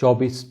24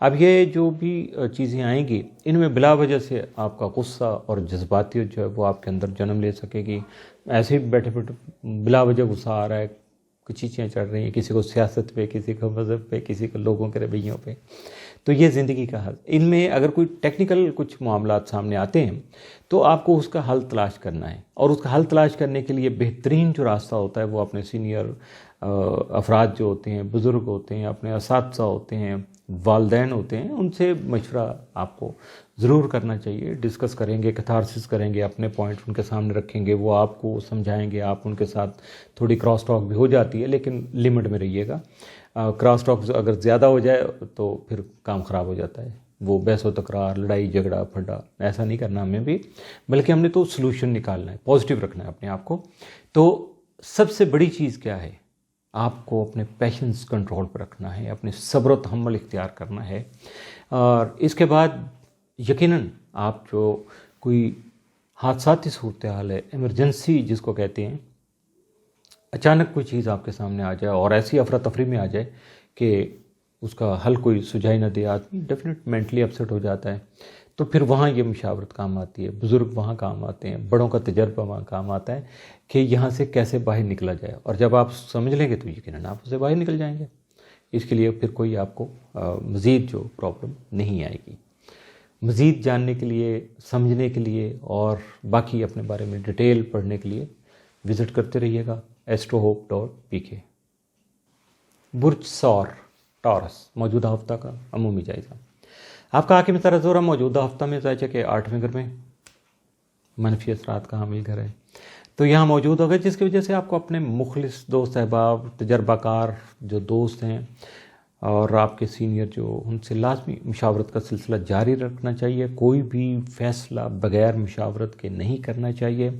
اب یہ جو بھی چیزیں آئیں گی ان میں بلا وجہ سے آپ کا غصہ اور جذباتیت جو ہے وہ آپ کے اندر جنم لے سکے گی. ایسے ہی بیٹھے بیٹھے بلا وجہ غصہ آ رہا ہے, کچھ چیزیں چڑھ رہی ہیں, کسی کو سیاست پہ, کسی کو مذہب پہ, کسی کو لوگوں کے رویوں پہ, تو یہ زندگی کا حل. ان میں اگر کوئی ٹیکنیکل کچھ معاملات سامنے آتے ہیں تو آپ کو اس کا حل تلاش کرنا ہے, اور اس کا حل تلاش کرنے کے لیے بہترین جو راستہ ہوتا ہے وہ اپنے سینئر افراد جو ہوتے ہیں, بزرگ ہوتے ہیں, اپنے اساتذہ ہوتے ہیں, والدین ہوتے ہیں, ان سے مشورہ آپ کو ضرور کرنا چاہیے. ڈسکس کریں گے, کتھارسس کریں گے, اپنے پوائنٹ ان کے سامنے رکھیں گے, وہ آپ کو سمجھائیں گے. آپ ان کے ساتھ تھوڑی کراس ٹاک بھی ہو جاتی ہے لیکن لمٹ میں رہیے گا. کراس ٹاک اگر زیادہ ہو جائے تو پھر کام خراب ہو جاتا ہے. وہ بحث و تکرار, لڑائی جھگڑا پھڈا ایسا نہیں کرنا ہمیں بھی, بلکہ ہم نے تو سلوشن نکالنا ہے, پازیٹیو رکھنا ہے اپنے آپ کو. تو سب سے بڑی چیز کیا ہے, آپ کو اپنے پیشنس کنٹرول پر رکھنا ہے, اپنے صبر و تحمل اختیار کرنا ہے. اور اس کے بعد یقیناً آپ جو کوئی حادثاتی صورتحال ہے, ایمرجنسی جس کو کہتے ہیں, اچانک کوئی چیز آپ کے سامنے آ جائے اور ایسی افراتفری میں آ جائے کہ اس کا حل کوئی سجھائی نہ دے, آدمی ڈیفینیٹ مینٹلی اپسیٹ ہو جاتا ہے. تو پھر وہاں یہ مشاورت کام آتی ہے, بزرگ وہاں کام آتے ہیں, بڑوں کا تجربہ وہاں کام آتا ہے کہ یہاں سے کیسے باہر نکلا جائے. اور جب آپ سمجھ لیں گے تو یقیناً آپ اسے باہر نکل جائیں گے. اس کے لیے پھر کوئی آپ کو مزید جو پرابلم نہیں آئے گی. مزید جاننے کے لیے, سمجھنے کے لیے اور باقی اپنے بارے میں ڈیٹیل پڑھنے کے لیے وزٹ کرتے رہیے گا astrohope.pk. برج سور ٹورس موجودہ ہفتہ کا عمومی جائزہ. آپ کا حاکم ستارہ زہرہ موجودہ ہفتہ میں ذائچہ کے 8ویں گھر میں منفی اثرات کا حامل گھر ہے, تو یہاں موجود ہوگا, جس کی وجہ سے آپ کو اپنے مخلص دوست احباب, تجربہ کار جو دوست ہیں اور آپ کے سینئر جو, ان سے لازمی مشاورت کا سلسلہ جاری رکھنا چاہیے. کوئی بھی فیصلہ بغیر مشاورت کے نہیں کرنا چاہیے,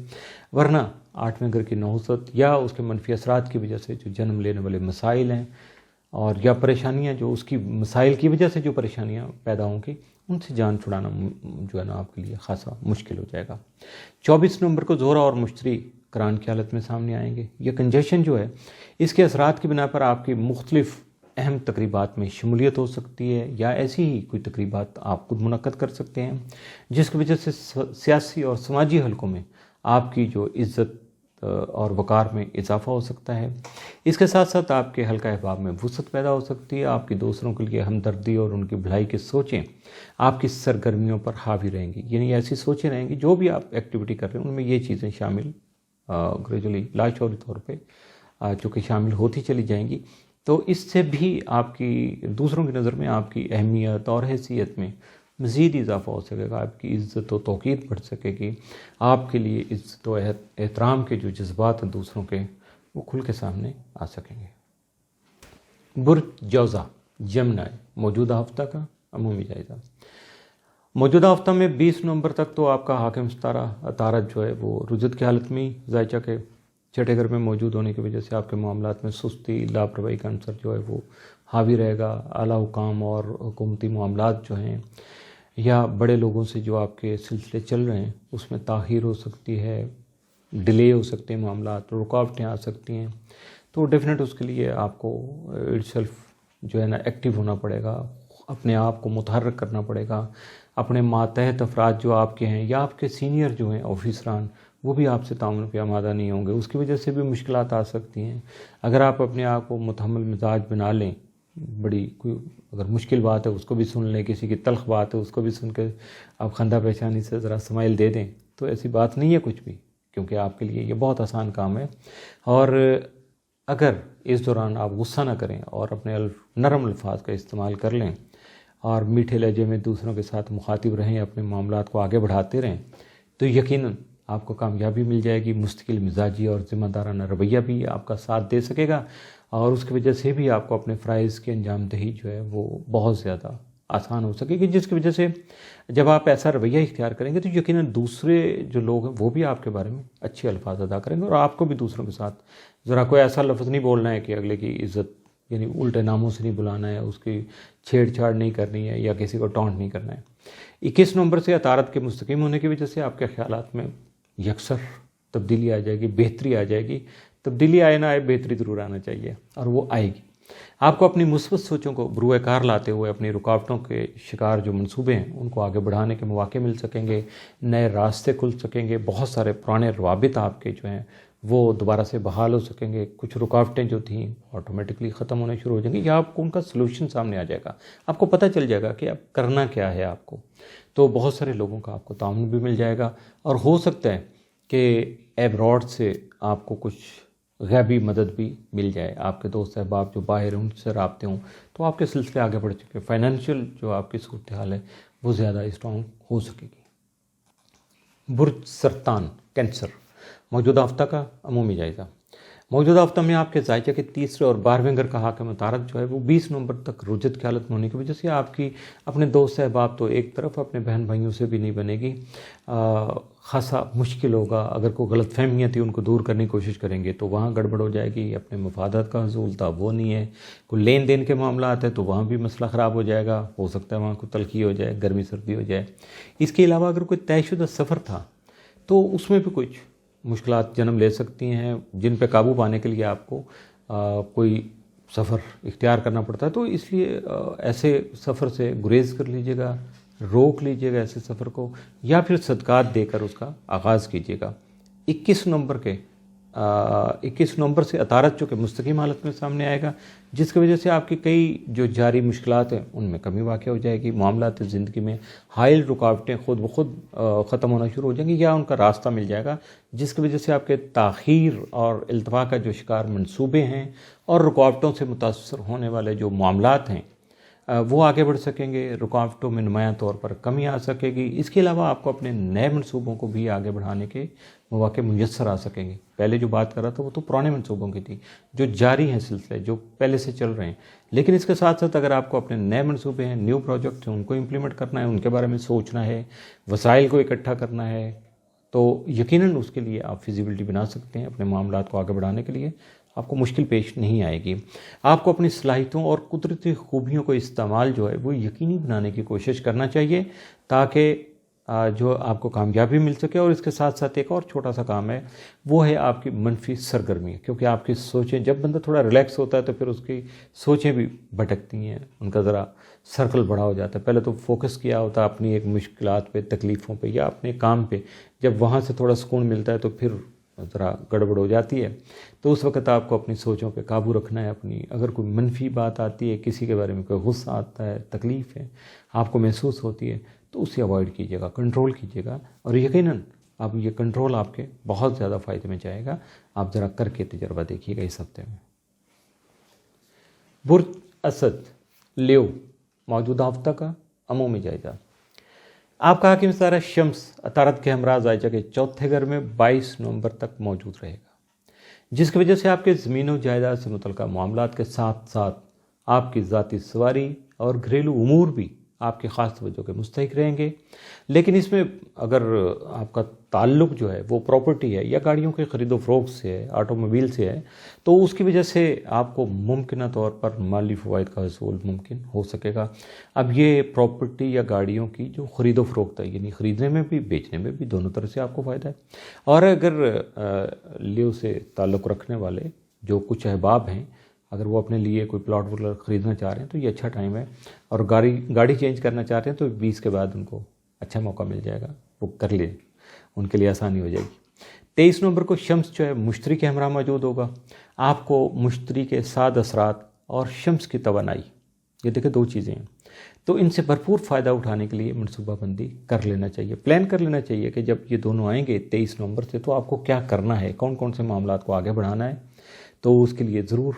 ورنہ 8ویں گھر کی نحوست یا اس کے منفی اثرات کی وجہ سے جو جنم لینے والے مسائل ہیں اور یا پریشانیاں جو اس کی مسائل کی وجہ سے جو پریشانیاں پیدا ہوں گی, ان سے جان چھڑانا جو ہے نا آپ کے لیے خاصا مشکل ہو جائے گا. 24 نومبر کو زہرہ اور مشتری قران کی حالت میں سامنے آئیں گے. یہ کنجیشن جو ہے اس کے اثرات کی بنا پر آپ کی مختلف اہم تقریبات میں شمولیت ہو سکتی ہے, یا ایسی ہی کوئی تقریبات آپ خود منعقد کر سکتے ہیں جس کی وجہ سے سیاسی اور سماجی حلقوں میں آپ کی جو عزت اور وقار میں اضافہ ہو سکتا ہے. اس کے ساتھ ساتھ آپ کے حلقہ احباب میں وسعت پیدا ہو سکتی ہے. آپ کی دوسروں کے لیے ہمدردی اور ان کی بھلائی کی سوچیں آپ کی سرگرمیوں پر حاوی رہیں گی. یعنی ایسی سوچیں رہیں گی, جو بھی آپ ایکٹیویٹی کر رہے ہیں ان میں یہ چیزیں شامل گریجولی لاشعوری طور پہ چونکہ شامل ہوتی چلی جائیں گی. تو اس سے بھی آپ کی دوسروں کی نظر میں آپ کی اہمیت اور حیثیت میں مزید اضافہ ہو سکے گا. آپ کی عزت و توقیر بڑھ سکے گی. آپ کے لیے عزت و احترام کے جو جذبات ہیں دوسروں کے, وہ کھل کے سامنے آ سکیں گے. برج جوزہ جمنا موجودہ ہفتہ کا عمومی جائزہ. موجودہ ہفتہ میں 20 نومبر تک تو آپ کا حاکم ستارہ عطارد جو ہے وہ رجت کی حالت میں ذائچہ کے 6ٹھے گھر میں موجود ہونے کی وجہ سے آپ کے معاملات میں سستی, لاپرواہی کا عنصر جو ہے وہ حاوی رہے گا. اعلیٰ حکام اور حکومتی معاملات جو ہیں یا بڑے لوگوں سے جو آپ کے سلسلے چل رہے ہیں اس میں تاخیر ہو سکتی ہے, ڈیلے ہو سکتے ہیں معاملات, رکاوٹیں آ سکتی ہیں. تو ڈیفینیٹ اس کے لیے آپ کو اٹ سیلف جو ہے نا ایکٹیو ہونا پڑے گا, اپنے آپ کو متحرک کرنا پڑے گا. اپنے ماتحت افراد جو آپ کے ہیں یا آپ کے سینئر جو ہیں آفیسران, وہ بھی آپ سے تعاون پہ آمادہ نہیں ہوں گے. اس کی وجہ سے بھی مشکلات آ سکتی ہیں. اگر آپ اپنے آپ کو متحمل مزاج بنا لیں, بڑی کوئی اگر مشکل بات ہے اس کو بھی سن لیں, کسی کی تلخ بات ہے اس کو بھی سن کے آپ خندہ پیشانی سے ذرا سمائل دے دیں, تو ایسی بات نہیں ہے کچھ بھی, کیونکہ آپ کے لیے یہ بہت آسان کام ہے. اور اگر اس دوران آپ غصہ نہ کریں اور اپنے نرم الفاظ کا استعمال کر لیں اور میٹھے لہجے میں دوسروں کے ساتھ مخاطب رہیں, اپنے معاملات کو آگے بڑھاتے رہیں, تو یقیناً آپ کو کامیابی مل جائے گی. مستقل مزاجی اور ذمہ دارانہ رویہ بھی آپ کا ساتھ دے سکے گا, اور اس کی وجہ سے بھی آپ کو اپنے فرائض کی انجام دہی جو ہے وہ بہت زیادہ آسان ہو سکے گی. جس کی وجہ سے جب آپ ایسا رویہ اختیار کریں گے تو یقیناً دوسرے جو لوگ ہیں وہ بھی آپ کے بارے میں اچھے الفاظ ادا کریں گے, اور آپ کو بھی دوسروں کے ساتھ ذرا کوئی ایسا لفظ نہیں بولنا ہے کہ اگلے کی عزت یعنی الٹے ناموں سے نہیں بلانا ہے, اس کی چھیڑ چھاڑ نہیں کرنی ہے یا کسی کو ٹونٹ نہیں کرنا ہے. 21 نومبر سے عطارد کے مستقیم ہونے کی وجہ سے آپ کے خیالات میں یکسر تبدیلی آ جائے گی, بہتری آ جائے گی. تبدیلی آئے نہ آئے, بہتری ضرور آنا چاہیے اور وہ آئے گی. آپ کو اپنی مثبت سوچوں کو بروئے کار لاتے ہوئے اپنی رکاوٹوں کے شکار جو منصوبے ہیں ان کو آگے بڑھانے کے مواقع مل سکیں گے، نئے راستے کھل سکیں گے، بہت سارے پرانے روابط آپ کے جو ہیں وہ دوبارہ سے بحال ہو سکیں گے، کچھ رکاوٹیں جو تھیں آٹومیٹکلی ختم ہونے شروع ہو جائیں گی، یا آپ کو ان کا سلوشن سامنے آ جائے گا، آپ کو پتہ چل جائے گا کہ اب کرنا کیا ہے آپ کو. تو بہت سارے لوگوں کا آپ کو تعاون بھی مل جائے گا، اور ہو سکتا ہے کہ ایبراڈ سے آپ کو کچھ غیبی مدد بھی مل جائے. آپ کے دوست احباب جو باہر ہیں ان سے رابطے ہوں تو آپ کے سلسلے آگے بڑھ چکے، فائنینشیل جو آپ کی صورتحال ہے وہ زیادہ اسٹرانگ ہو سکے گی. برج سرطان کینسر، موجودہ ہفتہ کا عمومی جائزہ. موجودہ ہفتہ میں آپ کے زائچہ کے تیسرے اور 12ویں گھر کا حاکم عطارد جو ہے وہ 20 نومبر تک رجت کی حالت میں ہونے کی وجہ سے آپ کی اپنے دوست احباب تو ایک طرف، اپنے بہن بھائیوں سے بھی نہیں بنے گی. خاصا مشکل ہوگا. اگر کوئی غلط فہمیاں تھی ان کو دور کرنے کی کوشش کریں گے تو وہاں گڑبڑ ہو جائے گی. اپنے مفادات کا حصول تھا وہ نہیں ہے. کوئی لین دین کے معاملات ہیں تو وہاں بھی مسئلہ خراب ہو جائے گا. ہو سکتا ہے وہاں کوئی تلخی ہو جائے، گرمی سردی ہو جائے. اس کے علاوہ اگر کوئی طے شدہ سفر تھا تو اس میں بھی کچھ مشکلات جنم لے سکتی ہیں، جن پہ قابو پانے کے لیے آپ کو کوئی سفر اختیار کرنا پڑتا ہے. تو اس لیے ایسے سفر سے گریز کر لیجیے گا، روک لیجیے گا ایسے سفر کو، یا پھر صدقات دے کر اس کا آغاز کیجیے گا. 21 نومبر سے عطارد جو کہ مستقیم حالت میں سامنے آئے گا، جس کی وجہ سے آپ کی کئی جو جاری مشکلات ہیں ان میں کمی واقع ہو جائے گی. معاملات زندگی میں حائل رکاوٹیں خود بخود ختم ہونا شروع ہو جائیں گی، یا ان کا راستہ مل جائے گا، جس کی وجہ سے آپ کے تاخیر اور التوا کا جو شکار منصوبے ہیں اور رکاوٹوں سے متاثر ہونے والے جو معاملات ہیں وہ آگے بڑھ سکیں گے. رکاوٹوں میں نمایاں طور پر کمی آ سکے گی. اس کے علاوہ آپ کو اپنے نئے منصوبوں کو بھی آگے بڑھانے کے مواقع میسر آ سکیں گے. پہلے جو بات کر رہا تھا وہ تو پرانے منصوبوں کی تھی جو جاری ہیں، سلسلے جو پہلے سے چل رہے ہیں. لیکن اس کے ساتھ ساتھ اگر آپ کو اپنے نئے منصوبے ہیں، نیو پروجیکٹ ہیں، ان کو امپلیمنٹ کرنا ہے، ان کے بارے میں سوچنا ہے، وسائل کو اکٹھا کرنا ہے، تو یقیناً اس کے لیے آپ فیزیبلٹی بنا سکتے ہیں. اپنے معاملات کو آگے بڑھانے کے لیے آپ کو مشکل پیش نہیں آئے گی. آپ کو اپنی صلاحیتوں اور قدرتی خوبیوں کو استعمال جو ہے وہ یقینی بنانے کی کوشش کرنا چاہیے، تاکہ جو آپ کو کامیابی مل سکے. اور اس کے ساتھ ساتھ ایک اور چھوٹا سا کام ہے، وہ ہے آپ کی منفی سرگرمی، کیونکہ آپ کی سوچیں، جب بندہ تھوڑا ریلیکس ہوتا ہے تو پھر اس کی سوچیں بھی بھٹکتی ہیں، ان کا ذرا سرکل بڑا ہو جاتا ہے. پہلے تو فوکس کیا ہوتا ہے اپنی ایک مشکلات پہ، تکلیفوں پہ، یا اپنے کام پہ. جب وہاں سے تھوڑا سکون ملتا ہے تو پھر ذرا گڑبڑ ہو جاتی ہے. تو اس وقت آپ کو اپنی سوچوں پہ قابو رکھنا ہے. اپنی اگر کوئی منفی بات آتی ہے، کسی کے بارے میں کوئی غصہ آتا ہے، تکلیف ہے آپ کو محسوس ہوتی ہے، تو اسے اوائڈ کیجیے گا، کنٹرول کیجیے گا. اور یقیناً اب یہ کنٹرول آپ کے بہت زیادہ فائدے میں جائے گا. آپ ذرا کر کے تجربہ دیکھیے گا اس ہفتے میں. برج اسد لیو، موجودہ ہفتہ کا عمومی جائزہ. آپ کا حاکم ستارہ شمس عطارد کے ہمراہ زائچہ کے چوتھے گھر میں 22 نومبر تک موجود رہے گا، جس کی وجہ سے آپ کے زمین و جائیداد سے متعلقہ معاملات کے ساتھ ساتھ آپ کی ذاتی سواری اور گھریلو امور بھی آپ کے خاص توجہ کے مستحق رہیں گے. لیکن اس میں اگر آپ کا تعلق جو ہے وہ پراپرٹی ہے یا گاڑیوں کے خرید و فروخت سے ہے، آٹو موبائل سے ہے، تو اس کی وجہ سے آپ کو ممکنہ طور پر مالی فوائد کا حصول ممکن ہو سکے گا. اب یہ پراپرٹی یا گاڑیوں کی جو خرید و فروخت ہے، یعنی خریدنے میں بھی بیچنے میں بھی دونوں طرح سے آپ کو فائدہ ہے. اور اگر لیو سے تعلق رکھنے والے جو کچھ احباب ہیں، اگر وہ اپنے لیے کوئی پلاٹ وغیرہ خریدنا چاہ رہے ہیں تو یہ اچھا ٹائم ہے. اور گاڑی چینج کرنا چاہتے ہیں تو 20 کے بعد ان کو اچھا موقع مل جائے گا، وہ کر لیں، ان کے لیے آسانی ہو جائے گی. 23 نومبر کو شمس جو ہے مشتری کے ہمراہ موجود ہوگا. آپ کو مشتری کے سعد اثرات اور شمس کی توانائی، یہ دیکھیں دو چیزیں ہیں، تو ان سے بھرپور فائدہ اٹھانے کے لیے منصوبہ بندی کر لینا چاہیے، پلان کر لینا چاہیے کہ جب یہ دونوں آئیں گے 23 نومبر سے تو آپ کو کیا کرنا ہے، کون کون سے معاملات کو آگے بڑھانا ہے. تو اس کے لیے ضرور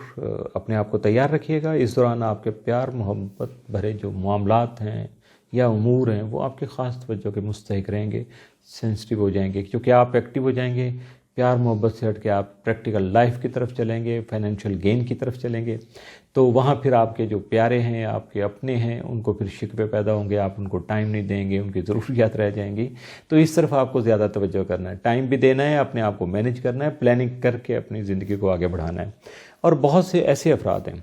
اپنے آپ کو تیار رکھیے گا. اس دوران آپ کے پیار محبت بھرے جو معاملات ہیں یا امور ہیں وہ آپ کے خاص توجہ کے مستحق رہیں گے، سینسٹیو ہو جائیں گے، کیونکہ آپ ایکٹیو ہو جائیں گے. پیار محبت سے ہٹ کے آپ پریکٹیکل لائف کی طرف چلیں گے، فائنینشیل گین کی طرف چلیں گے. تو وہاں پھر آپ کے جو پیارے ہیں، آپ کے اپنے ہیں، ان کو پھر شکوے پیدا ہوں گے، آپ ان کو ٹائم نہیں دیں گے، ان کی ضروریات رہ جائیں گی. تو اس طرف آپ کو زیادہ توجہ کرنا ہے، ٹائم بھی دینا ہے، اپنے آپ کو مینیج کرنا ہے، پلاننگ کر کے اپنی زندگی کو آگے بڑھانا ہے. اور بہت سے ایسے افراد ہیں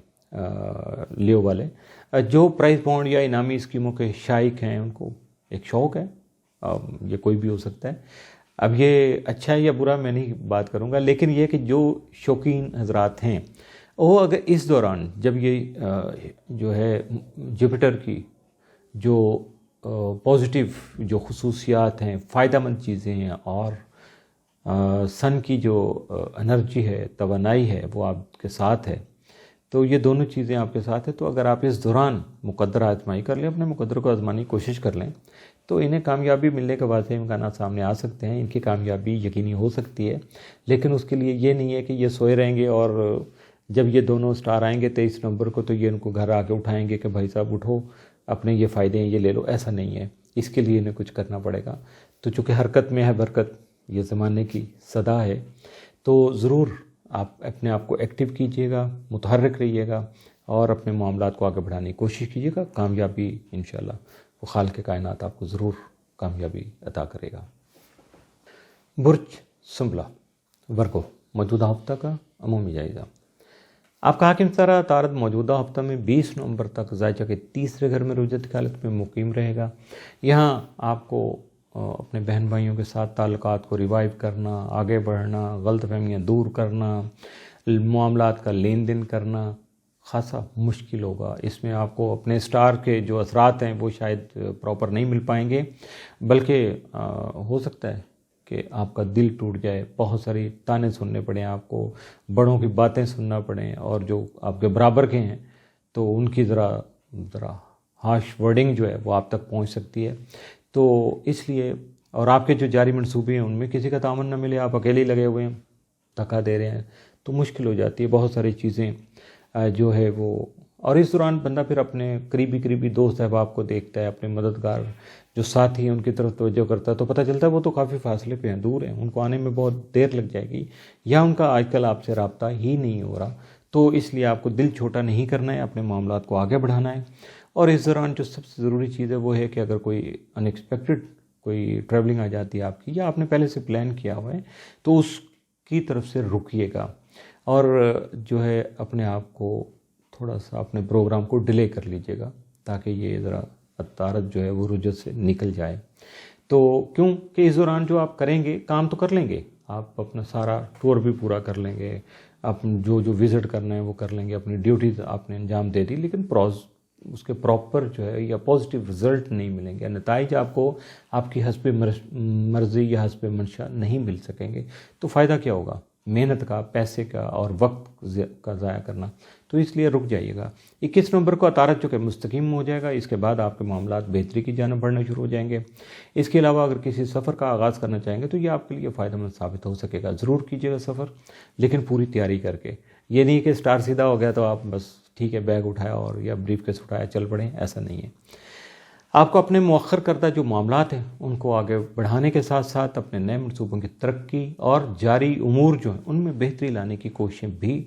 لیو والے جو پرائز بانڈ یا انعامی اسکیموں کے شائق ہیں، ان کو ایک شوق ہے، یہ کوئی بھی ہو سکتا ہے. اب یہ اچھا ہے یا برا میں نہیں بات کروں گا، لیکن یہ کہ جو شوقین حضرات ہیں وہ اگر اس دوران جب یہ جو ہے جوپیٹر کی جو پازیٹیو جو خصوصیات ہیں، فائدہ مند چیزیں ہیں، اور سن کی جو انرجی ہے، توانائی ہے، وہ آپ کے ساتھ ہے، تو یہ دونوں چیزیں آپ کے ساتھ ہیں، تو اگر آپ اس دوران مقدر آزمائی کر لیں، اپنے مقدر کو آزمانے کی کوشش کر لیں، تو انہیں کامیابی ملنے کے واضح امکانات سامنے آ سکتے ہیں، ان کی کامیابی یقینی ہو سکتی ہے۔ لیکن اس کے لیے یہ نہیں ہے کہ یہ سوئے رہیں گے اور جب یہ دونوں سٹار آئیں گے 23 نومبر کو تو یہ ان کو گھر آ کے اٹھائیں گے کہ بھائی صاحب اٹھو، اپنے یہ فائدے ہیں یہ لے لو، ایسا نہیں ہے۔ اس کے لیے انہیں کچھ کرنا پڑے گا۔ تو چونکہ حرکت میں ہے برکت، یہ زمانے کی صدا ہے، تو ضرور آپ اپنے آپ کو ایکٹیو کیجئے گا، متحرک رہیے گا، اور اپنے معاملات کو آگے بڑھانے کی کوشش کیجیے گا۔ کامیابی انشاءاللہ وہ خالق کائنات آپ کو ضرور کامیابی عطا کرے گا۔ برج سنبلہ ورگو، موجودہ ہفتہ کا عمومی جائزہ۔ آپ کا حاکم ستارہ عطارد موجودہ ہفتہ میں 20 نومبر تک ذائچہ کے تیسرے گھر میں رجوع کی حالت میں مقیم رہے گا۔ یہاں آپ کو اپنے بہن بھائیوں کے ساتھ تعلقات کو ریوائیو کرنا، آگے بڑھنا، غلط فہمیاں دور کرنا، معاملات کا لین دین کرنا خاصا مشکل ہوگا۔ اس میں آپ کو اپنے سٹار کے جو اثرات ہیں وہ شاید پراپر نہیں مل پائیں گے، بلکہ ہو سکتا ہے کہ آپ کا دل ٹوٹ جائے، بہت ساری تانے سننے پڑیں آپ کو، بڑوں کی باتیں سننا پڑیں، اور جو آپ کے برابر کے ہیں تو ان کی ذرا ہارش ورڈنگ جو ہے وہ آپ تک پہنچ سکتی ہے۔ تو اس لیے، اور آپ کے جو جاری منصوبے ہیں ان میں کسی کا تعاون نہ ملے، آپ اکیلے لگے ہوئے ہیں، دھکا دے رہے ہیں، تو مشکل ہو جاتی ہے بہت ساری چیزیں جو ہے وہ۔ اور اس دوران بندہ پھر اپنے قریبی دوست احباب کو دیکھتا ہے، اپنے مددگار جو ساتھی ہیں ان کی طرف توجہ کرتا ہے، تو پتہ چلتا ہے وہ تو کافی فاصلے پہ ہیں، دور ہیں، ان کو آنے میں بہت دیر لگ جائے گی، یا ان کا آج کل آپ سے رابطہ ہی نہیں ہو رہا۔ تو اس لیے آپ کو دل چھوٹا نہیں کرنا ہے، اپنے معاملات کو آگے بڑھانا ہے۔ اور اس دوران جو سب سے ضروری چیز ہے وہ ہے کہ اگر کوئی ان ایکسپیکٹڈ کوئی ٹریولنگ آ جاتی ہے آپ کی، یا آپ نے پہلے سے پلان کیا ہوا ہے، تو اس کی طرف سے رکیے گا، اور جو ہے اپنے آپ کو تھوڑا سا اپنے پروگرام کو ڈیلے کر لیجیے گا، تاکہ یہ ذرا عطارد جو ہے وہ رجوع سے نکل جائے۔ تو کیونکہ اس دوران جو آپ کریں گے، کام تو کر لیں گے، آپ اپنا سارا ٹور بھی پورا کر لیں گے، آپ جو وزٹ کرنا ہے وہ کر لیں گے، اپنی ڈیوٹیز آپ نے انجام دے دی، لیکن اس کے پراپر جو ہے یا پازیٹیو رزلٹ نہیں ملیں گے، نتائج آپ کو آپ کی حسب مرضی یا حسب منشا نہیں مل سکیں گے۔ تو فائدہ کیا ہوگا؟ محنت کا، پیسے کا اور وقت کا ضائع کرنا۔ تو اس لیے رک جائیے گا۔ 21 نومبر کو عطارد جو کہ مستقیم ہو جائے گا، اس کے بعد آپ کے معاملات بہتری کی جانب بڑھنا شروع ہو جائیں گے۔ اس کے علاوہ اگر کسی سفر کا آغاز کرنا چاہیں گے تو یہ آپ کے لیے فائدہ مند ثابت ہو سکے گا۔ ضرور کیجیے گا سفر، لیکن پوری تیاری کر کے۔ یہ نہیں کہ سٹار سیدھا ہو گیا تو آپ بس ٹھیک ہے بیگ اٹھایا اور یا بریف کیس اٹھایا چل پڑیں، ایسا نہیں ہے۔ آپ کو اپنے مؤخر کردہ جو معاملات ہیں ان کو آگے بڑھانے کے ساتھ ساتھ اپنے نئے منصوبوں کی ترقی اور جاری امور جو ہیں ان میں بہتری لانے کی کوششیں بھی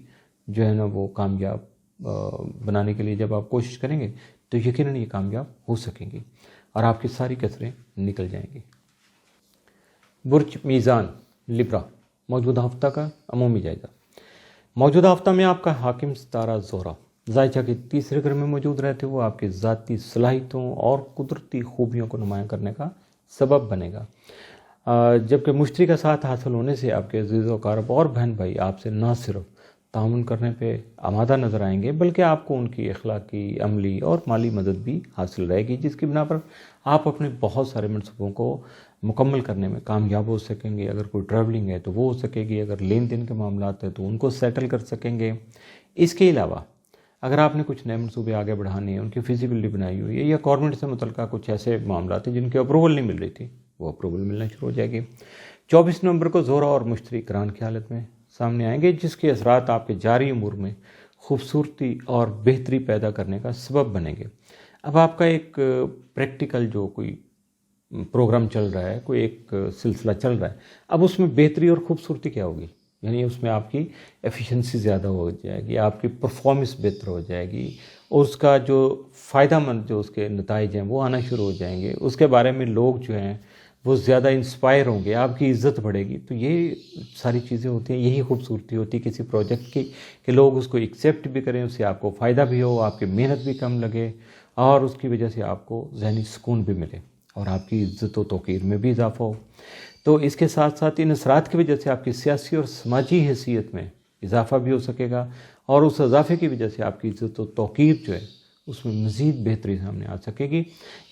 جو ہے نا وہ کامیاب بنانے کے لیے جب آپ کوشش کریں گے تو یقیناً یہ کامیاب ہو سکیں گی، اور آپ کی ساری کسریں نکل جائیں گی۔ برج میزان لبرا، موجودہ ہفتہ کا عمومی جائزہ۔ موجودہ ہفتہ میں آپ کا حاکم ستارہ زہرہ ذائچہ کے تیسرے گھر میں موجود رہتے ہوئے آپ کی ذاتی صلاحیتوں اور قدرتی خوبیوں کو نمایاں کرنے کا سبب بنے گا، جبکہ مشتری کا ساتھ حاصل ہونے سے آپ کے عزیز و اقارب اور بہن بھائی آپ سے نہ صرف تعاون کرنے پہ آمادہ نظر آئیں گے، بلکہ آپ کو ان کی اخلاقی، عملی اور مالی مدد بھی حاصل رہے گی، جس کی بنا پر آپ اپنے بہت سارے منصوبوں کو مکمل کرنے میں کامیاب ہو سکیں گے۔ اگر کوئی ٹریولنگ ہے تو وہ ہو سکے گی، اگر لین دین کے معاملات ہیں تو ان کو سیٹل کر سکیں گے۔ اس کے علاوہ اگر آپ نے کچھ نئے منصوبے آگے بڑھانے ہیں، ان کی فیزیبلٹی بنائی ہوئی ہے، یا گورنمنٹ سے متعلقہ کچھ ایسے معاملات ہیں جن کی اپروول نہیں مل رہی تھی، وہ اپروول ملنا شروع ہو جائے گی۔ 24 نومبر کو زہرہ اور مشتری کران کی حالت میں سامنے آئیں گے، جس کے اثرات آپ کے جاری امور میں خوبصورتی اور بہتری پیدا کرنے کا سبب بنیں گے۔ اب آپ کا ایک پریکٹیکل جو کوئی پروگرام چل رہا ہے، کوئی ایک سلسلہ چل رہا ہے، اب اس میں بہتری اور خوبصورتی کیا ہوگی؟ یعنی اس میں آپ کی ایفیشنسی زیادہ ہو جائے گی، آپ کی پرفارمنس بہتر ہو جائے گی، اور اس کا جو فائدہ مند جو اس کے نتائج ہیں وہ آنا شروع ہو جائیں گے، اس کے بارے میں لوگ جو ہیں وہ زیادہ انسپائر ہوں گے، آپ کی عزت بڑھے گی۔ تو یہ ساری چیزیں ہوتی ہیں، یہی خوبصورتی ہوتی ہے کسی پروجیکٹ کی، کہ لوگ اس کو ایکسیپٹ بھی کریں، اس سے آپ کو فائدہ بھی ہو، آپ کی محنت بھی کم لگے، اور اس کی وجہ سے آپ کو ذہنی سکون بھی ملے، اور آپ کی عزت و توقیر میں بھی اضافہ ہو۔ تو اس کے ساتھ ساتھ ان اثرات کی وجہ سے آپ کی سیاسی اور سماجی حیثیت میں اضافہ بھی ہو سکے گا، اور اس اضافے کی وجہ سے آپ کی عزت و توقیر جو ہے اس میں مزید بہتری سامنے آ سکے گی۔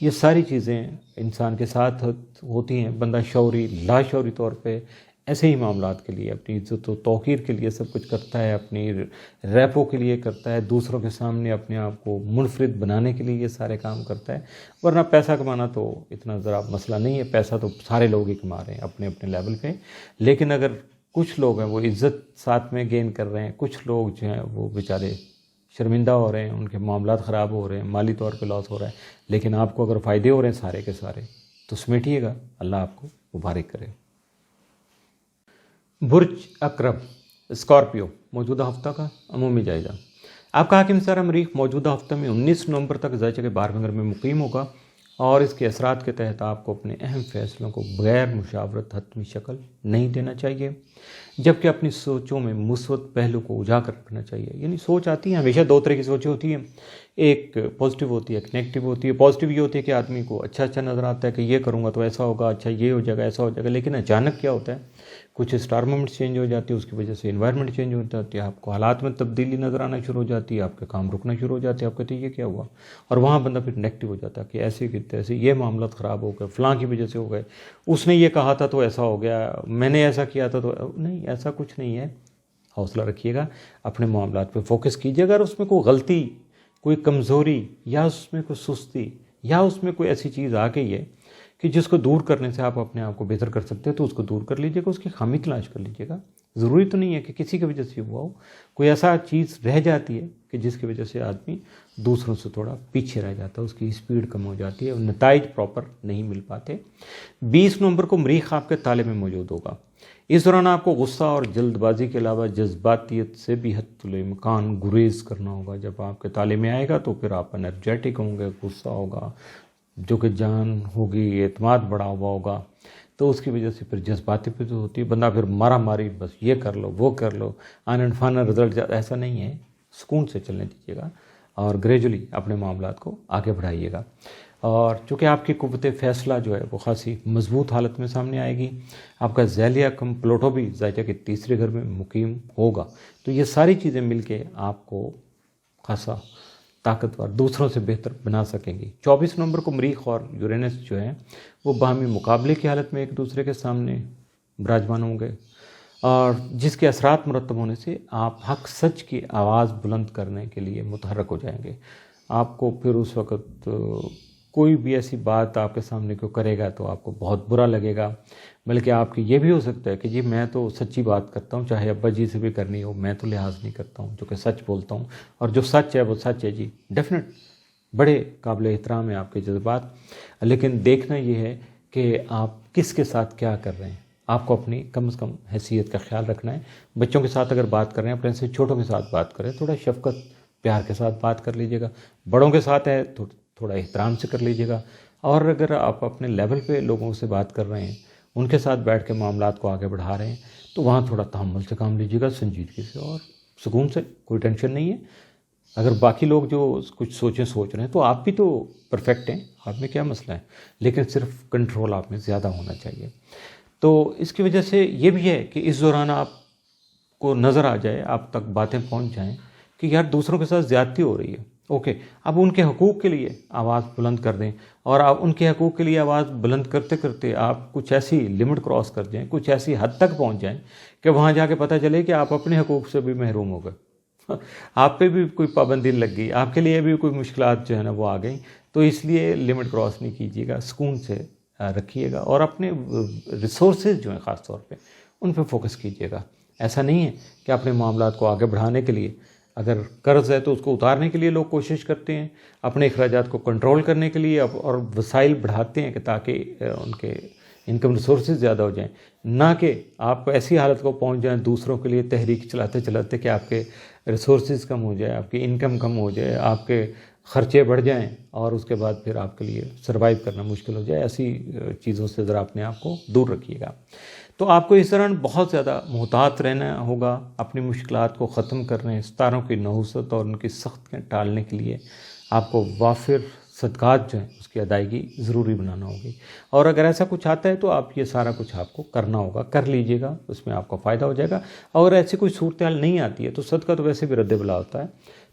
یہ ساری چیزیں انسان کے ساتھ ہوتی ہیں، بندہ شعوری لاشعوری طور پہ ایسے ہی معاملات کے لیے، اپنی عزت و توقیر کے لیے سب کچھ کرتا ہے، اپنی ریپو کے لیے کرتا ہے، دوسروں کے سامنے اپنے آپ کو منفرد بنانے کے لیے یہ سارے کام کرتا ہے۔ ورنہ پیسہ کمانا تو اتنا ذرا مسئلہ نہیں ہے، پیسہ تو سارے لوگ ہی کما رہے ہیں اپنے اپنے لیول پہ، لیکن اگر کچھ لوگ ہیں وہ عزت ساتھ میں گین کر رہے ہیں، کچھ لوگ جو ہیں وہ بیچارے شرمندہ ہو رہے ہیں، ان کے معاملات خراب ہو رہے ہیں، مالی طور پہ لاس ہو رہا ہے، لیکن آپ کو اگر فائدے ہو رہے ہیں سارے کے سارے تو سمیٹیے گا، اللہ آپ کو مبارک کرے۔ برج اقرب اسکارپیو، موجودہ ہفتہ کا عمومی جائزہ۔ آپ کا حاکم ستارہ مریخ موجودہ ہفتہ میں 19 نومبر تک ذاچہ کے 12ویں گھر میں مقیم ہوگا، اور اس کے اثرات کے تحت آپ کو اپنے اہم فیصلوں کو بغیر مشاورت حتمی شکل نہیں دینا چاہیے، جبکہ اپنی سوچوں میں مثبت پہلو کو اجاگر رکھنا چاہیے۔ یعنی سوچ آتی ہے، ہمیشہ دو طرح کی سوچیں ہوتی ہیں، ایک پازیٹیو ہوتی ہے، ایک نیگیٹو ہوتی ہے۔ پازیٹیو یہ ہوتی ہے کہ آدمی کو اچھا نظر آتا ہے کہ یہ کروں گا تو ایسا ہوگا، اچھا یہ ہو جائے گا، ایسا ہو جائے گا، لیکن اچانک کیا ہوتا ہے، کچھ اسٹار مومنٹس چینج ہو جاتی ہے، اس کی وجہ سے انوائرمنٹ چینج ہو جاتی ہے، آپ کو حالات میں تبدیلی نظر آنا شروع ہو جاتی ہے، آپ کے کام رکنا شروع ہو جاتے ہیں، آپ کہتے ہیں یہ کیا ہوا، اور وہاں بندہ پھر نیگیٹو ہو جاتا ہے کہ ایسے کہتے ایسے یہ معاملات خراب ہو گئے، فلاں کی وجہ سے ہو گئے، اس نے یہ کہا تھا تو ایسا ہو گیا، میں نے ایسا کیا تھا تو نہیں، ایسا کچھ نہیں ہے۔ حوصلہ رکھیے گا، اپنے معاملات پہ فوکس کیجیے گا، اگر اس میں کوئی غلطی، کوئی کمزوری، یا اس میں کوئی سستی، یا اس میں کوئی ایسی چیز آ گئی ہے کہ جس کو دور کرنے سے آپ اپنے آپ کو بہتر کر سکتے ہیں تو اس کو دور کر لیجیے گا، اس کی خامی تلاش کر لیجیے گا۔ ضروری تو نہیں ہے کہ کسی کی وجہ سے ہوا ہو، کوئی ایسا چیز رہ جاتی ہے کہ جس کی وجہ سے آدمی دوسروں سے تھوڑا پیچھے رہ جاتا ہے، اس کی اسپیڈ کم ہو جاتی ہے اور نتائج پراپر نہیں مل پاتے۔ 20 نومبر کو مریخ آپ کے تالے میں موجود ہوگا، اس دوران آپ کو غصہ اور جلد بازی کے علاوہ جذباتیت سے بھی حد الامکان گریز کرنا ہوگا۔ جب آپ کے تالے میں آئے گا تو پھر آپ انرجیٹک ہوں گے، غصہ ہوگا، جو کہ جان ہوگی، اعتماد بڑھا ہوا ہوگا، تو اس کی وجہ سے پھر جذباتی پہ تو ہوتی ہے، بندہ پھر مارا ماری بس یہ کر لو وہ کر لو، آن اینڈ فائنل رزلٹ ایسا نہیں ہے۔ سکون سے چلنے دیجیے گا اور گریجولی اپنے معاملات کو آگے بڑھائیے گا، اور چونکہ آپ کی قوت فیصلہ جو ہے وہ خاصی مضبوط حالت میں سامنے آئے گی۔ آپ کا ذیلیہ کم پلوٹو بھی ذائچہ کے تیسرے گھر میں مقیم ہوگا، تو یہ ساری چیزیں مل کے آپ کو خاصا طاقتور، دوسروں سے بہتر بنا سکیں گی۔ 24 نومبر کو مریخ اور یورینس جو ہیں وہ باہمی مقابلے کی حالت میں ایک دوسرے کے سامنے براجمان ہوں گے، اور جس کے اثرات مرتب ہونے سے آپ حق سچ کی آواز بلند کرنے کے لیے متحرک ہو جائیں گے۔ آپ کو پھر اس وقت کوئی بھی ایسی بات آپ کے سامنے کو کرے گا تو آپ کو بہت برا لگے گا، بلکہ آپ کی یہ بھی ہو سکتا ہے کہ جی میں تو سچی بات کرتا ہوں، چاہے ابا جی سے بھی کرنی ہو، میں تو لحاظ نہیں کرتا ہوں، جو کہ سچ بولتا ہوں، اور جو سچ ہے وہ سچ ہے جی، ڈیفینیٹ بڑے قابل احترام ہیں آپ کے جذبات، لیکن دیکھنا یہ ہے کہ آپ کس کے ساتھ کیا کر رہے ہیں۔ آپ کو اپنی کم از کم حیثیت کا خیال رکھنا ہے۔ بچوں کے ساتھ اگر بات کر رہے ہیں، اپنے سے چھوٹوں کے ساتھ بات کریں، تھوڑا شفقت پیار کے ساتھ بات کر لیجیے گا۔ بڑوں کے ساتھ ہے تو تھوڑا احترام سے کر لیجیے گا، اور اگر آپ اپنے لیول پہ لوگوں سے بات کر رہے ہیں، ان کے ساتھ بیٹھ کے معاملات کو آگے بڑھا رہے ہیں، تو وہاں تھوڑا تحمل سے کام لیجیے گا، سنجیدگی سے اور سکون سے، کوئی ٹینشن نہیں ہے۔ اگر باقی لوگ جو کچھ سوچیں سوچ رہے ہیں تو آپ بھی تو پرفیکٹ ہیں، آپ میں کیا مسئلہ ہے، لیکن صرف کنٹرول آپ میں زیادہ ہونا چاہیے۔ تو اس کی وجہ سے یہ بھی ہے کہ اس دوران آپ کو نظر آ جائے، آپ تک باتیں پہنچ جائیں کہ یار دوسروں کے ساتھ زیادتی ہو رہی ہے، اوکے، اب ان کے حقوق کے لیے آواز بلند کر دیں، اور آپ ان کے حقوق کے لیے آواز بلند کرتے کرتے آپ کچھ ایسی لمٹ کراس کر جائیں، کچھ ایسی حد تک پہنچ جائیں کہ وہاں جا کے پتہ چلے کہ آپ اپنے حقوق سے بھی محروم ہو گئے، آپ پہ بھی کوئی پابندی لگ گئی، آپ کے لیے بھی کوئی مشکلات جو ہے نا وہ آ گئیں۔ تو اس لیے لمٹ کراس نہیں کیجیے گا، سکون سے رکھیے گا، اور اپنے ریسورسز جو ہیں خاص طور پہ ان پہ فوکس کیجیے گا۔ ایسا نہیں ہے کہ اپنے معاملات کو آگے بڑھانے کے لیے، اگر قرض ہے تو اس کو اتارنے کے لیے لوگ کوشش کرتے ہیں، اپنے اخراجات کو کنٹرول کرنے کے لیے، اور وسائل بڑھاتے ہیں کہ تاکہ ان کے انکم ریسورسز زیادہ ہو جائیں، نہ کہ آپ ایسی حالت کو پہنچ جائیں دوسروں کے لیے تحریک چلاتے چلاتے کہ آپ کے ریسورسز کم ہو جائے، آپ کی انکم کم ہو جائے، آپ کے خرچے بڑھ جائیں، اور اس کے بعد پھر آپ کے لیے سروائیو کرنا مشکل ہو جائے۔ ایسی چیزوں سے ذرا اپنے آپ کو دور رکھیے گا۔ تو آپ کو اس دوران بہت زیادہ محتاط رہنا ہوگا، اپنی مشکلات کو ختم کرنے، ستاروں کی نحوست اور ان کی سختیاں ٹالنے کے لیے آپ کو وافر صدقات جو ہیں اس کی ادائیگی ضروری بنانا ہوگی. اور اگر ایسا کچھ آتا ہے تو آپ یہ سارا کچھ آپ کو کرنا ہوگا, کر لیجئے گا, اس میں آپ کو فائدہ ہو جائے گا. اگر ایسی کوئی صورتحال نہیں آتی ہے تو صدقہ تو ویسے بھی رد بلا ہوتا ہے,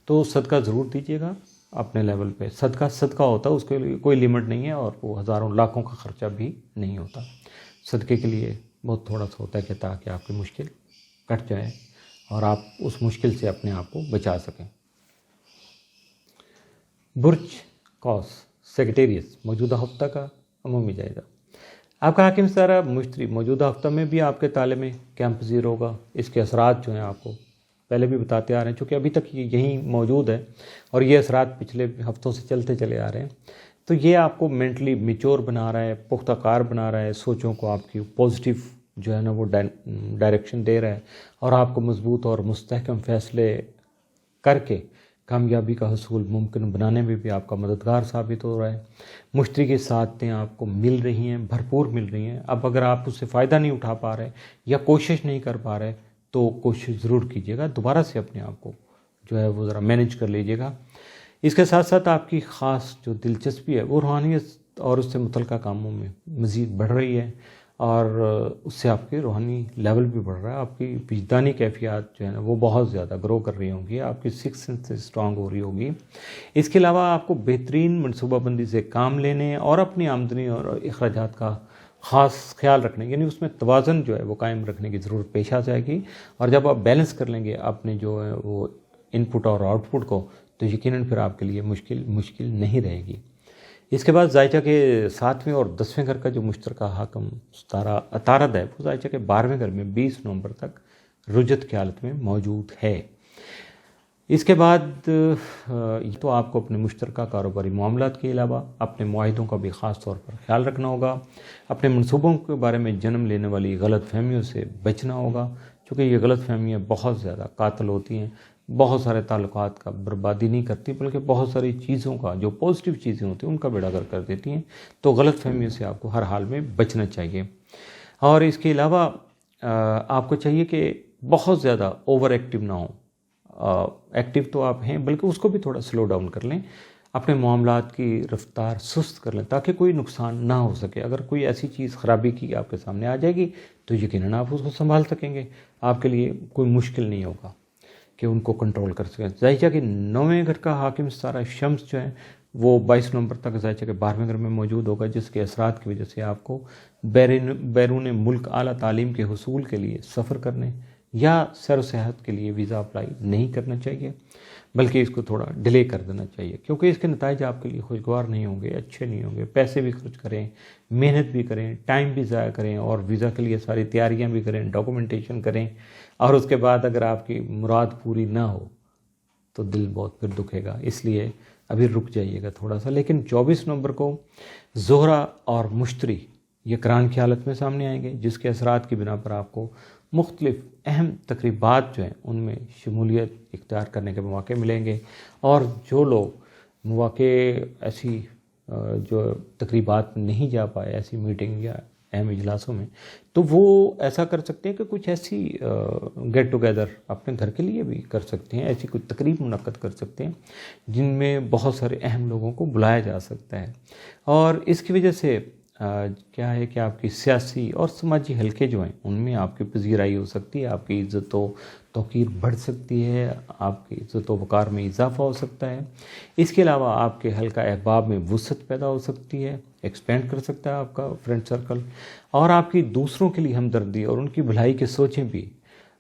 تو صدقہ ضرور دیجیے گا اپنے لیول پہ. صدقہ ہوتا ہے, اس کے لیے کوئی لیمٹ نہیں ہے اور وہ ہزاروں لاکھوں کا خرچہ بھی نہیں ہوتا. صدقے کے لیے بہت تھوڑا سا ہوتا ہے کہ تاکہ آپ کی مشکل کٹ جائے اور آپ اس مشکل سے اپنے آپ کو بچا سکیں. برج قوس سیکریٹریٹ موجودہ ہفتہ کا عمومی جائزہ. آپ کا حاکم ستارہ مشتری موجودہ ہفتہ میں بھی آپ کے تالے میں قیام پذیر ہوگا. اس کے اثرات جو ہیں آپ کو پہلے بھی بتاتے آ رہے ہیں, چونکہ ابھی تک یہ یہیں موجود ہے اور یہ اثرات پچھلے ہفتوں سے چلتے چلے آ رہے ہیں. تو یہ آپ کو مینٹلی میچور بنا رہا ہے, پختہ کار بنا رہا ہے, سوچوں کو آپ کی پازیٹیو جو ہے نا وہ ڈائریکشن دے رہا ہے اور آپ کو مضبوط اور مستحکم فیصلے کر کے کامیابی کا حصول ممکن بنانے میں بھی آپ کا مددگار ثابت ہو رہا ہے. مشتری کی سعادتیں آپ کو مل رہی ہیں, بھرپور مل رہی ہیں. اب اگر آپ اس سے فائدہ نہیں اٹھا پا رہے یا کوشش نہیں کر پا رہے تو کوشش ضرور کیجیے گا, دوبارہ سے اپنے آپ کو جو ہے وہ ذرا مینیج کر لیجیے گا. اس کے ساتھ ساتھ آپ کی خاص جو دلچسپی ہے وہ روحانیت اور اس سے متعلقہ کاموں میں مزید بڑھ رہی ہے اور اس سے آپ کے روحانی لیول بھی بڑھ رہا ہے. آپ کی وجدانی کیفیات جو ہے نا وہ بہت زیادہ گرو کر رہی ہوں گی, آپ کی سکس سینس اسٹرانگ ہو رہی ہوگی. اس کے علاوہ آپ کو بہترین منصوبہ بندی سے کام لینے اور اپنی آمدنی اور اخراجات کا خاص خیال رکھنے, یعنی اس میں توازن جو ہے وہ قائم رکھنے کی ضرورت پیش آ جائے گی. اور جب آپ بیلنس کر لیں گے اپنے جو ہے وہ ان پٹ اور آؤٹ پٹ کو تو یقیناً پھر آپ کے لیے مشکل نہیں رہے گی. اس کے بعد زائچہ کے 7ویں اور 10ویں گھر کا جو مشترکہ حاکم ستارہ عطارد ہے وہ زائچہ کے 12ویں گھر میں 20 نومبر تک رجت کی حالت میں موجود ہے. اس کے بعد تو آپ کو اپنے مشترکہ کاروباری معاملات کے علاوہ اپنے معاہدوں کا بھی خاص طور پر خیال رکھنا ہوگا. اپنے منصوبوں کے بارے میں جنم لینے والی غلط فہمیوں سے بچنا ہوگا, چونکہ یہ غلط فہمیاں بہت زیادہ قاتل ہوتی ہیں, بہت سارے تعلقات کا بربادی نہیں کرتی بلکہ بہت ساری چیزوں کا جو پازیٹیو چیزیں ہوتی ہیں ان کا بیڑا غرق کر دیتی ہیں. تو غلط فہمیوں سے آپ کو ہر حال میں بچنا چاہیے. اور اس کے علاوہ آپ کو چاہیے کہ بہت زیادہ اوور ایکٹیو نہ ہوں. ایکٹیو تو آپ ہیں بلکہ اس کو بھی تھوڑا سلو ڈاؤن کر لیں, اپنے معاملات کی رفتار سست کر لیں تاکہ کوئی نقصان نہ ہو سکے. اگر کوئی ایسی چیز خرابی کی آپ کے سامنے آ جائے گی تو یقیناً آپ اس کو سنبھال سکیں گے, آپ کے لیے کوئی مشکل نہیں ہوگا کہ ان کو کنٹرول کر سکیں. زائچہ کے 9ویں گھر کا حاکم ستارہ شمس جو ہے وہ 22 نومبر تک زائچہ کے 12ویں گھر میں موجود ہوگا, جس کے اثرات کی وجہ سے آپ کو بیرون ملک اعلیٰ تعلیم کے حصول کے لیے سفر کرنے یا سیر و سیاحت کے لیے ویزا اپلائی نہیں کرنا چاہیے بلکہ اس کو تھوڑا ڈیلے کر دینا چاہیے, کیونکہ اس کے نتائج آپ کے لیے خوشگوار نہیں ہوں گے, اچھے نہیں ہوں گے. پیسے بھی خرچ کریں, محنت بھی کریں, ٹائم بھی ضائع کریں اور ویزا کے لیے ساری تیاریاں بھی کریں, ڈاکومنٹیشن کریں, اور اس کے بعد اگر آپ کی مراد پوری نہ ہو تو دل بہت پھر دکھے گا. اس لیے ابھی رک جائیے گا تھوڑا سا. لیکن 24 نومبر کو زہرہ اور مشتری یہ کران کی حالت میں سامنے آئیں گے, جس کے اثرات کی بنا پر آپ کو مختلف اہم تقریبات جو ہیں ان میں شمولیت اختیار کرنے کے مواقع ملیں گے. اور جو لوگ مواقع ایسی جو تقریبات میں نہیں جا پائے, ایسی میٹنگ یا اہم اجلاسوں میں, تو وہ ایسا کر سکتے ہیں کہ کچھ ایسی گیٹ ٹوگیدر اپنے گھر کے لیے بھی کر سکتے ہیں, ایسی کوئی تقریب منعقد کر سکتے ہیں جن میں بہت سارے اہم لوگوں کو بلایا جا سکتا ہے. اور اس کی وجہ سے کیا ہے کہ آپ کی سیاسی اور سماجی حلقے جو ہیں ان میں آپ کی پذیرائی ہو سکتی ہے, آپ کی عزت و توقیر بڑھ سکتی ہے, آپ کی عزت و وقار میں اضافہ ہو سکتا ہے. اس کے علاوہ آپ کے حلقہ احباب میں وسعت پیدا ہو سکتی ہے, ایکسپینڈ کر سکتا ہے آپ کا فرینڈ سرکل, اور آپ کی دوسروں کے لیے ہمدردی اور ان کی بھلائی کی سوچیں بھی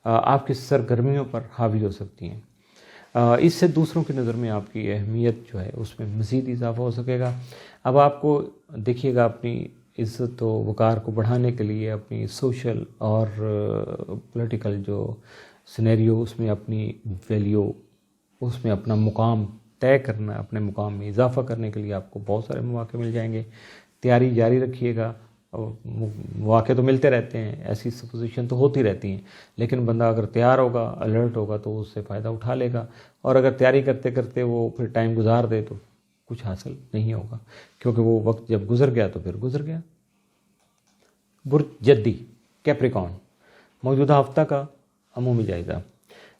آپ کی سرگرمیوں پر حاوی ہو سکتی ہیں. اس سے دوسروں کی نظر میں آپ کی اہمیت جو ہے اس میں مزید اضافہ ہو سکے گا. اب آپ کو دیکھیے گا اپنی عزت و وقار کو بڑھانے کے لیے اپنی سوشل اور پولیٹیکل جو سینیریو اس میں اپنی ویلیو, اس میں اپنا مقام طے کرنا, اپنے مقام میں اضافہ کرنے کے لیے آپ کو بہت سارے مواقع مل جائیں گے. تیاری جاری رکھیے گا. مواقع تو ملتے رہتے ہیں, ایسی سپوزیشن تو ہوتی رہتی ہیں, لیکن بندہ اگر تیار ہوگا, الرٹ ہوگا تو اس سے فائدہ اٹھا لے گا. اور اگر تیاری کرتے کرتے وہ پھر ٹائم گزار دے تو کچھ حاصل نہیں ہوگا, کیونکہ وہ وقت جب گزر گیا تو پھر گزر گیا. برج جدی کیپریکان موجودہ ہفتہ کا عمومی جائزہ.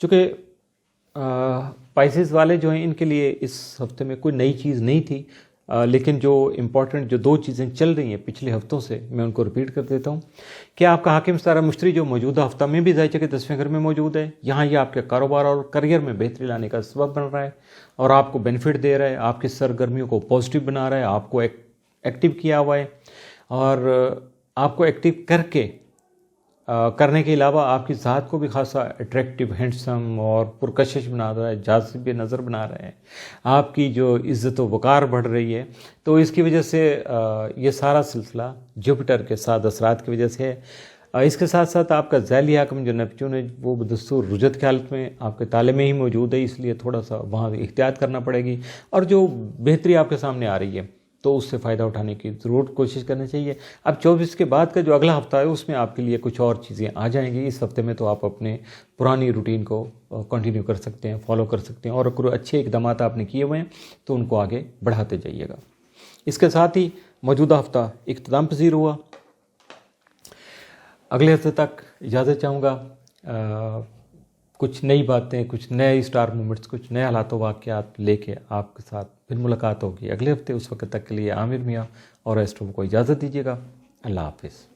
چونکہ اسپائسز والے جو ہیں ان کے لیے اس ہفتے میں کوئی نئی چیز نہیں تھی، لیکن جو امپورٹنٹ جو 2 چیزیں چل رہی ہیں پچھلے ہفتوں سے میں ان کو رپیٹ کر دیتا ہوں کہ آپ کا حاکم ستارہ مشتری جو موجودہ ہفتہ میں بھی ذائچہ کے 10ویں گھر میں موجود ہے، یہاں یہ آپ کے کاروبار اور کریئر میں بہتری لانے کا سبب بن رہا ہے اور آپ کو بینیفٹ دے رہا ہے، آپ کی سرگرمیوں کو پازیٹیو بنا رہا ہے، آپ کو ایکٹیو کیا ہوا ہے اور آپ کو ایکٹیو کرنے کے علاوہ آپ کی ذات کو بھی خاصا اٹریکٹیو، ہینڈسم اور پرکشش بنا رہا ہے، جاذب نظر بنا رہا ہے، آپ کی جو عزت و وقار بڑھ رہی ہے۔ تو اس کی وجہ سے یہ سارا سلسلہ جوپیٹر کے ساتھ اثرات کی وجہ سے ہے۔ اس کے ساتھ ساتھ آپ کا ذیلی حاکم جو نیپچون ہے وہ بدستور رجت کی حالت میں آپ کے تالے میں ہی موجود ہے، اس لیے تھوڑا سا وہاں احتیاط کرنا پڑے گی، اور جو بہتری آپ کے سامنے آ رہی ہے تو اس سے فائدہ اٹھانے کی ضرور کوشش کرنی چاہیے۔ اب 24 کے بعد کا جو اگلا ہفتہ ہے اس میں آپ کے لیے کچھ اور چیزیں آ جائیں گی۔ اس ہفتے میں تو آپ اپنے پرانی روٹین کو کنٹینیو کر سکتے ہیں، فالو کر سکتے ہیں، اور اگر اچھے اقدامات آپ نے کیے ہوئے ہیں تو ان کو آگے بڑھاتے جائیے گا۔ اس کے ساتھ ہی موجودہ ہفتہ اختتام پذیر ہوا۔ اگلے ہفتے تک اجازت چاہوں گا، کچھ نئی باتیں، کچھ نئے اسٹار مومنٹس، کچھ نئے حالات و واقعات لے کے آپ کے ساتھ پھر ملاقات ہوگی اگلے ہفتے۔ اس وقت تک کے لیے عامر میاں اور ایسٹرو کو اجازت دیجیے گا۔ اللہ حافظ۔